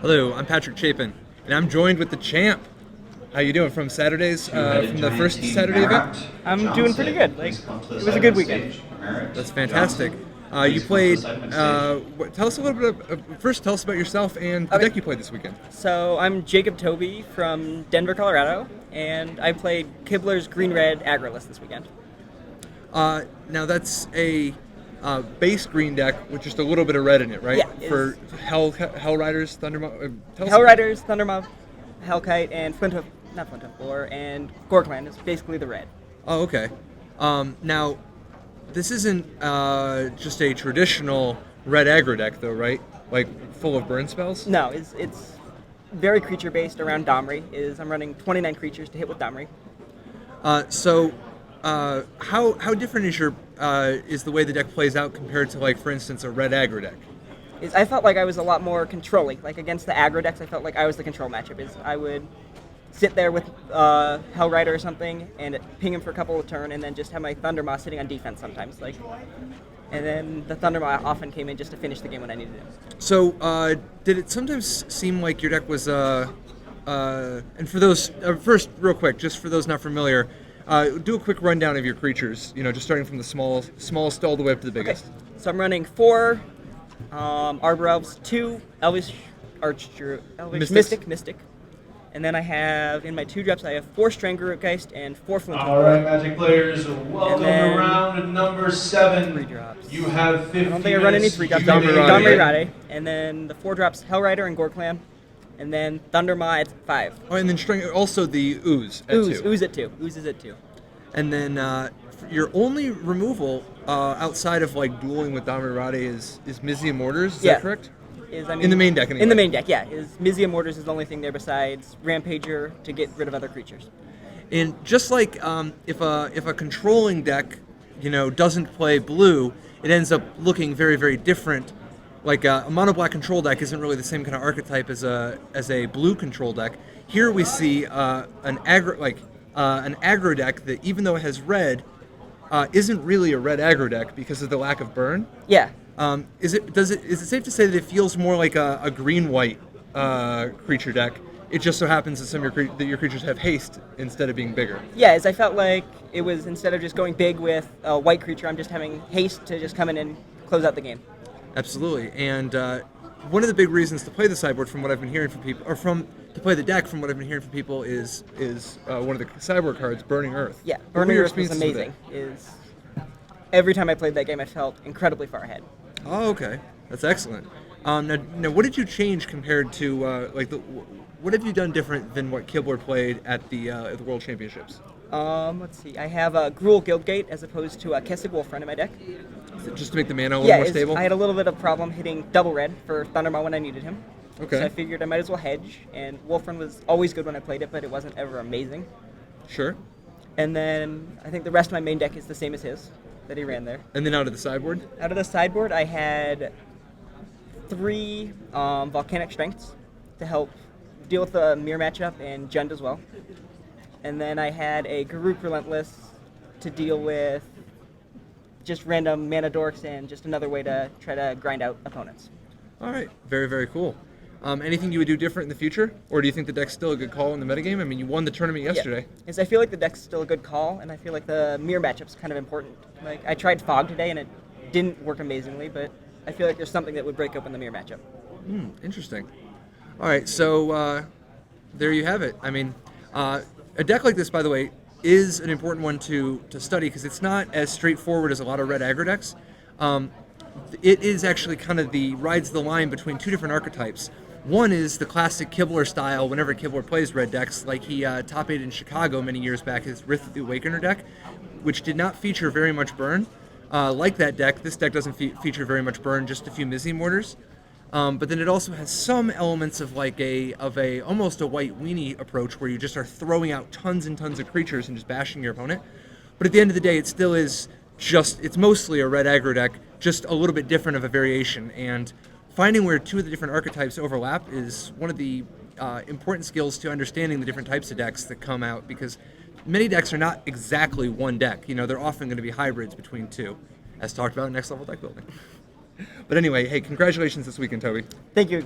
Hello, I'm Patrick Chapin, and I'm joined with the champ. How you doing from Saturdays, from the first Saturday event? I'm doing pretty good. It was a good weekend. That's fantastic. You played. Tell us a little bit. First, tell us about yourself and the deck you played this weekend. So I'm Jacob Tobey from Denver, Colorado, and I played Kibler's Green-Red Aggro list this weekend. Now that's a base green deck with just a little bit of red in it, right? Yeah. For Hell Riders, Thundermob. Hell Riders, Thundermob, Hellkite, and not Flint of War, and Gorkland is basically the red. Oh, okay. Now, this isn't just a traditional red aggro deck, though, right? Like full of burn spells. No, it's very creature based around Domri. I'm running 29 creatures to hit with Domri. How different is the way the deck plays out compared to, like, for instance, a red aggro deck? I felt like I was a lot more controlling. Like against the aggro decks, I felt like I was the control matchup. I would sit there with Hell Rider or something and ping him for a couple of turns, and then just have my Thundermaw sitting on defense sometimes. And then the Thundermaw often came in just to finish the game when I needed him. So, did it sometimes seem like your deck was and for those first, real quick, just for those not familiar, do a quick rundown of your creatures. You know, just starting from the smallest all the way up to the biggest. Okay. So I'm running 4 Arbor Elves, 2 Elvish Mystic. And then I have, in my 2-drops, I have 4 Stranglergeist and 4 Flint. All right, Magic players, welcome to round number 7. 3-drops. You have 50 I don't think I run any 3-drops. Domri Rade. And then the 4-drops, Hellrider and Gorklam. And then Thundermaw at 5. Oh, and then also the Ooze at 2. Ooze at 2. Ooze is at 2. And then your only removal outside of, like, dueling with Domri Rade is Mizium Mortars. Is that correct? In the main deck, anyway. In the main deck, yeah. Mizium Mortars is the only thing there besides Rampager to get rid of other creatures. And just like if a controlling deck, doesn't play blue, it ends up looking very, very different. Like a mono black control deck isn't really the same kind of archetype as a blue control deck. Here we see an aggro deck that, even though it has red, isn't really a red aggro deck because of the lack of burn. Yeah. Is it safe to say that it feels more like a green-white creature deck? It just so happens that that your creatures have haste instead of being bigger. Yeah, I felt like it was, instead of just going big with a white creature, I'm just having haste to just come in and close out the game. Absolutely, and one of the big reasons to play the sideboard, from what I've been hearing from people, to play the deck, from what I've been hearing from people, is one of the sideboard cards, Burning Earth. Yeah, Burning Earth was amazing. Every time I played that game, I felt incredibly far ahead. Oh, okay, that's excellent. Now, what did you change compared to what have you done different than what Kibler played at the World Championships? Let's see. I have a Gruul Guildgate as opposed to a Kessig Wolfrun in my deck. Just to make the mana a little more stable? I had a little bit of problem hitting double red for Thundermaw when I needed him. Okay. So I figured I might as well hedge, and Wolfrun was always good when I played it, but it wasn't ever amazing. Sure. And then I think the rest of my main deck is the same as his that he ran there. And then out of the sideboard? Out of the sideboard, I had 3 Volcanic Strengths to help deal with the mirror matchup, and Jund as well. And then I had a Garruk Relentless to deal with just random mana dorks and just another way to try to grind out opponents. All right, very, very cool. Anything you would do different in the future, or do you think the deck's still a good call in the metagame? I mean, you won the tournament yesterday. Yeah. I feel like the deck's still a good call, and I feel like the mirror matchup's kind of important. Like, I tried Fog today, and it didn't work amazingly, but I feel like there's something that would break open the mirror matchup. Interesting. All right, so there you have it. I mean, a deck like this, by the way, is an important one to study because it's not as straightforward as a lot of red aggro decks. It is actually kind of rides the line between 2 different archetypes. One is the classic Kibler style. Whenever Kibler plays red decks, like he top-8 in Chicago many years back, his Wrath the Awakener deck, which did not feature very much burn. Like that deck, this deck doesn't feature very much burn, just a few Mizium Mortars. But then it also has some elements of almost a white weenie approach, where you just are throwing out tons and tons of creatures and just bashing your opponent. But at the end of the day, it still is it's mostly a red aggro deck, just a little bit different of a variation. And finding where 2 of the different archetypes overlap is one of the important skills to understanding the different types of decks that come out, because many decks are not exactly one deck. They're often going to be hybrids between 2, as talked about in Next Level Deck Building. But anyway, hey, congratulations this weekend, Tobey. Thank you.